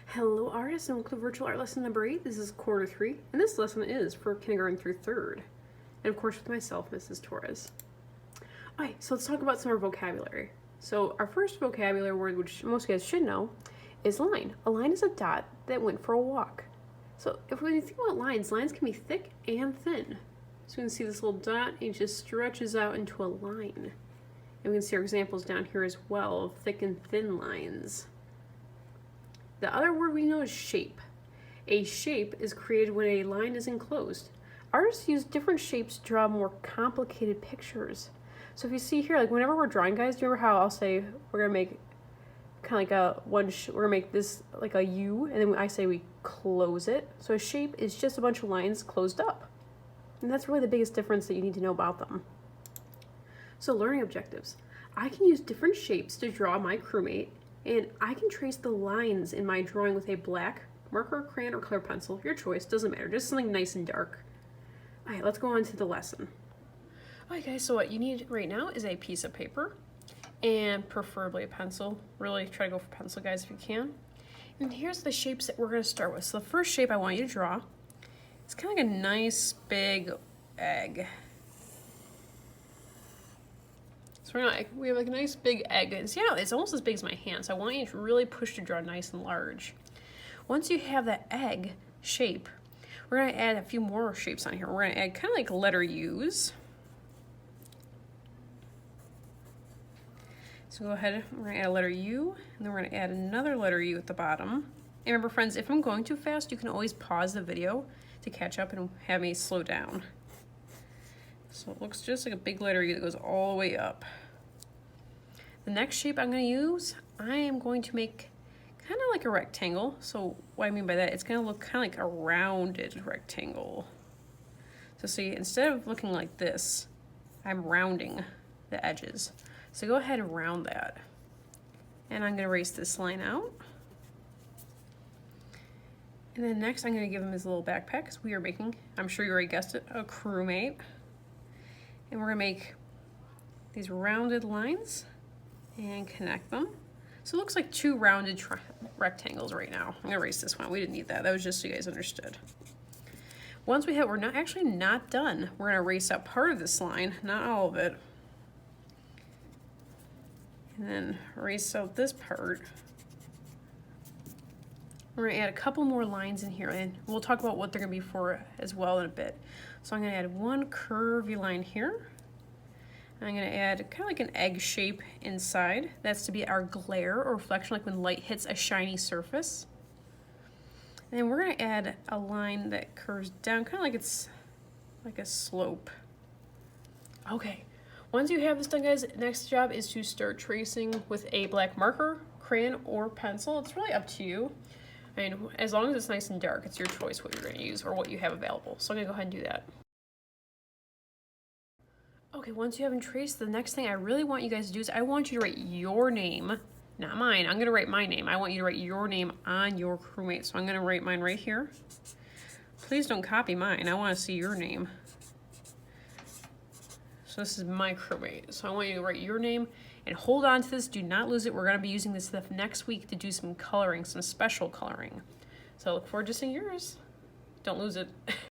Hello artists and welcome to virtual art lesson number 8. This is quarter 3 and this lesson is for kindergarten through 3rd. And of course with myself, Mrs. Torres. Alright, so let's talk about some of our vocabulary. So our first vocabulary word, which most guys should know, is line. A line is a dot that went for a walk. So if we think about lines, lines can be thick and thin. So you can see this little dot, it just stretches out into a line. And we can see our examples down here as well of thick and thin lines. The other word we know is shape. A shape is created when a line is enclosed. Artists use different shapes to draw more complicated pictures. So if you see here, like whenever we're drawing, guys, do you remember how I'll say we're gonna make kind of like a we're gonna make this like a U, and then I say we close it. So a shape is just a bunch of lines closed up. And that's really the biggest difference that you need to know about them. So learning objectives. I can use different shapes to draw my crewmate, and I can trace the lines in my drawing with a black marker, crayon, or color pencil. Your choice, doesn't matter, just something nice and dark. All right, let's go on to the lesson. All right, guys, so what you need right now is a piece of paper and preferably a pencil. Really try to go for pencil, guys, if you can. And here's the shapes that we're gonna start with. So the first shape I want you to draw is kind of like a nice big egg. So we have like a nice big egg. And see how it's almost as big as my hand. So I want you to really push to draw nice and large. Once you have that egg shape, we're gonna add a few more shapes on here. We're gonna add kind of like letter U's. So go ahead, we're gonna add a letter U, and then we're gonna add another letter U at the bottom. And remember, friends, if I'm going too fast, you can always pause the video to catch up and have me slow down. So it looks just like a big letter U that goes all the way up. The next shape I'm going to use, I am going to make kind of like a rectangle. So what I mean by that, it's going to look kind of like a rounded rectangle. So see, instead of looking like this, I'm rounding the edges. So go ahead and round that. And I'm going to erase this line out. And then next I'm going to give him his little backpack, because we are making, I'm sure you already guessed it, a crewmate. And we're gonna make these rounded lines and connect them. So it looks like two rounded rectangles right now. I'm gonna erase this one. We didn't need that. That was just so you guys understood. Once we have, we're not done. We're gonna erase out part of this line, not all of it. And then erase out this part. We're gonna add a couple more lines in here, and we'll talk about what they're gonna be for as well in a bit. So I'm gonna add one curvy line here. I'm gonna add kind of like an egg shape inside. That's to be our glare or reflection, like when light hits a shiny surface. And then we're gonna add a line that curves down, kind of like it's like a slope. Okay, once you have this done, guys, next job is to start tracing with a black marker, crayon, or pencil. It's really up to you. I mean, as long as it's nice and dark, it's your choice what you're going to use or what you have available. So I'm going to go ahead and do that. Okay, once you haven't traced, the next thing I really want you guys to do is I want you to write your name, not mine. I'm going to write my name. I want you to write your name on your crewmate. So I'm going to write mine right here. Please don't copy mine. I want to see your name. So this is my crewmate. So I want you to write your name and hold on to this. Do not lose it. We're going to be using this stuff next week to do some coloring, some special coloring. So I look forward to seeing yours. Don't lose it.